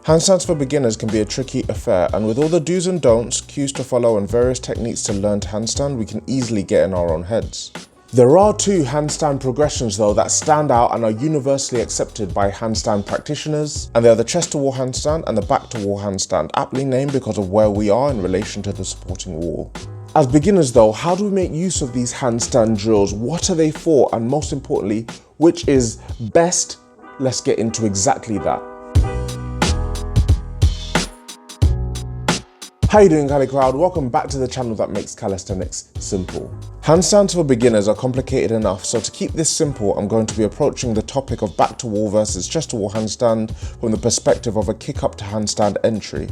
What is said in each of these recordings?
Handstands for beginners can be a tricky affair, and with all the do's and don'ts, cues to follow and various techniques to learn to handstand, we can easily get in our own heads. There are two handstand progressions though that stand out and are universally accepted by handstand practitioners, and they are the chest to wall handstand and the back to wall handstand, aptly named because of where we are in relation to the supporting wall. As beginners though, how do we make use of these handstand drills? What are they for? And most importantly, which is best? Let's get into exactly that. How you doing, Cali Crowd? Welcome back to the channel that makes calisthenics simple. Handstands for beginners are complicated enough, so to keep this simple, I'm going to be approaching the topic of back to wall versus chest to wall handstand from the perspective of a kick up to handstand entry.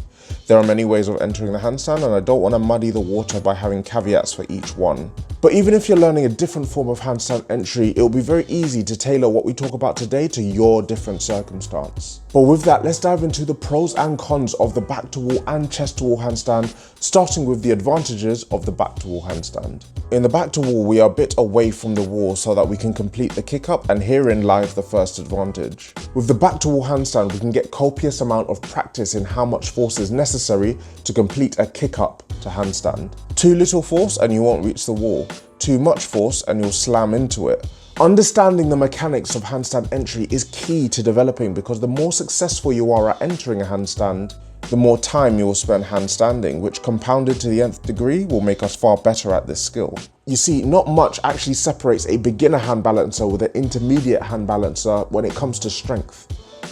There are many ways of entering the handstand, and I don't want to muddy the water by having caveats for each one. But even if you're learning a different form of handstand entry, it will be very easy to tailor what we talk about today to your different circumstance. But with that, let's dive into the pros and cons of the back to wall and chest to wall handstand, starting with the advantages of the back to wall handstand. In the back to wall, we are a bit away from the wall so that we can complete the kick up, and herein lies the first advantage. With the back to wall handstand, we can get copious amount of practice in how much force is necessary to complete a kick up to handstand. Too little force and you won't reach the wall. Too much force and you'll slam into it. Understanding the mechanics of handstand entry is key to developing, because the more successful you are at entering a handstand, the more time you will spend handstanding, which compounded to the nth degree will make us far better at this skill. You see, not much actually separates a beginner hand balancer with an intermediate hand balancer when it comes to strength.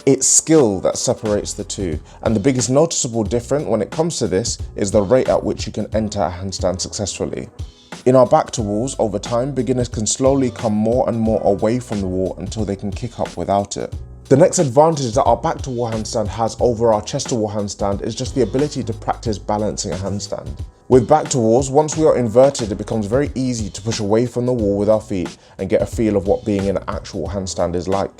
It's skill that separates the two, and the biggest noticeable difference when it comes to this is the rate at which you can enter a handstand successfully. In our back to walls, over time, beginners can slowly come more and more away from the wall until they can kick up without it. The next advantage that our back to wall handstand has over our chest to wall handstand is just the ability to practice balancing a handstand. With back to walls, once we are inverted, it becomes very easy to push away from the wall with our feet and get a feel of what being in an actual handstand is like.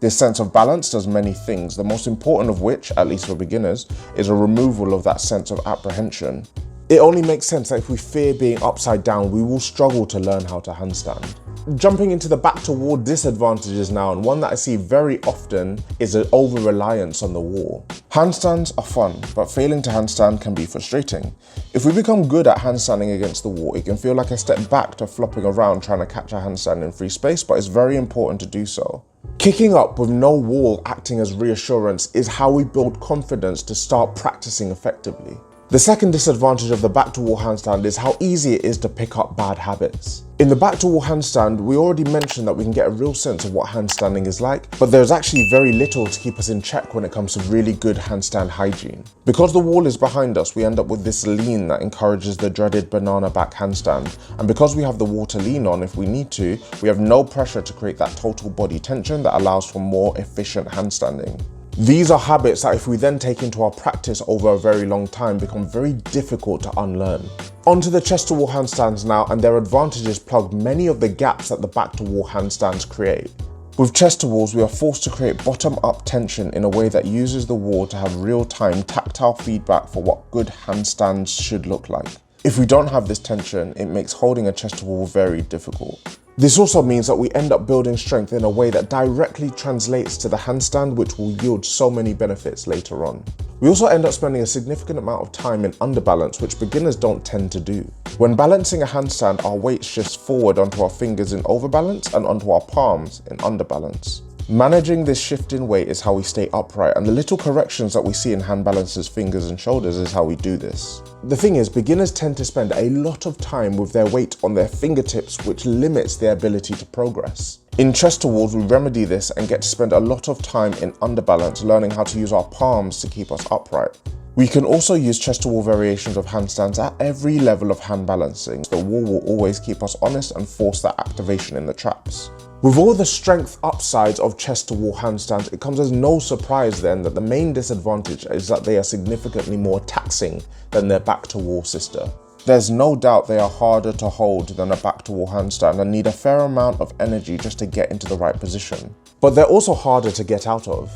This sense of balance does many things, the most important of which, at least for beginners, is a removal of that sense of apprehension. It only makes sense that if we fear being upside down, we will struggle to learn how to handstand. Jumping into the back to wall disadvantages now, and one that I see very often is an over-reliance on the wall. Handstands are fun, but failing to handstand can be frustrating. If we become good at handstanding against the wall, it can feel like a step back to flopping around trying to catch a handstand in free space, but it's very important to do so. Kicking up with no wall acting as reassurance is how we build confidence to start practicing effectively. The second disadvantage of the back to wall handstand is how easy it is to pick up bad habits. In the back to wall handstand, we already mentioned that we can get a real sense of what handstanding is like, but there's actually very little to keep us in check when it comes to really good handstand hygiene. Because the wall is behind us, we end up with this lean that encourages the dreaded banana back handstand, and because we have the wall to lean on if we need to, we have no pressure to create that total body tension that allows for more efficient handstanding. These are habits that if we then take into our practice over a very long time become very difficult to unlearn. Onto the chest to wall handstands now, and their advantages plug many of the gaps that the back to wall handstands create. With chest to walls, we are forced to create bottom up tension in a way that uses the wall to have real time tactile feedback for what good handstands should look like. If we don't have this tension, it makes holding a chest to wall very difficult. This also means that we end up building strength in a way that directly translates to the handstand, which will yield so many benefits later on. We also end up spending a significant amount of time in underbalance, which beginners don't tend to do. When balancing a handstand, our weight shifts forward onto our fingers in overbalance and onto our palms in underbalance. Managing this shift in weight is how we stay upright, and the little corrections that we see in hand balancers' fingers and shoulders is how we do this. The thing is, beginners tend to spend a lot of time with their weight on their fingertips, which limits their ability to progress. In chest to walls, we remedy this and get to spend a lot of time in underbalance, learning how to use our palms to keep us upright. We can also use chest to wall variations of handstands at every level of hand balancing. The wall will always keep us honest and force that activation in the traps. With all the strength upsides of chest to wall handstands, it comes as no surprise then that the main disadvantage is that they are significantly more taxing than their back to wall sister. There's no doubt they are harder to hold than a back to wall handstand and need a fair amount of energy just to get into the right position. But they're also harder to get out of.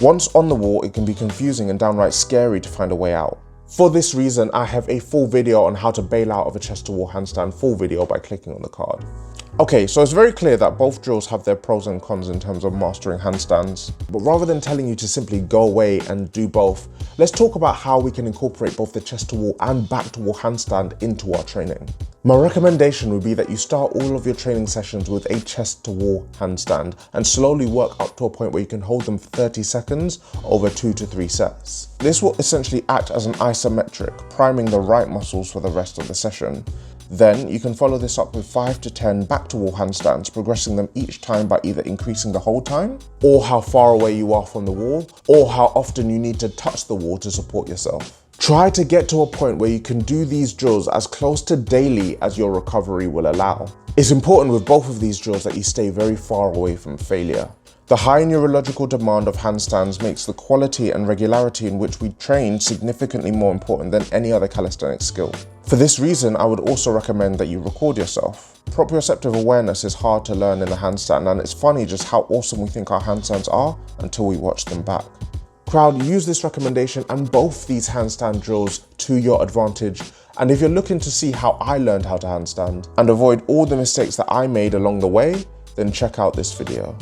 Once on the wall, it can be confusing and downright scary to find a way out. For this reason, I have a full video on how to bail out of a chest to wall handstand, full video by clicking on the card. Okay, so it's very clear that both drills have their pros and cons in terms of mastering handstands. But rather than telling you to simply go away and do both, let's talk about how we can incorporate both the chest to wall and back to wall handstand into our training. My recommendation would be that you start all of your training sessions with a chest to wall handstand and slowly work up to a point where you can hold them for 30 seconds over 2 to 3 sets. This will essentially act as an isometric, priming the right muscles for the rest of the session. Then you can follow this up with 5 to 10 back to wall handstands, progressing them each time by either increasing the hold time, or how far away you are from the wall, or how often you need to touch the wall to support yourself. Try to get to a point where you can do these drills as close to daily as your recovery will allow. It's important with both of these drills that you stay very far away from failure. The high neurological demand of handstands makes the quality and regularity in which we train significantly more important than any other calisthenics skill. For this reason, I would also recommend that you record yourself. Proprioceptive awareness is hard to learn in the handstand, and it's funny just how awesome we think our handstands are until we watch them back. Crowd, use this recommendation and both these handstand drills to your advantage. And if you're looking to see how I learned how to handstand and avoid all the mistakes that I made along the way, then check out this video.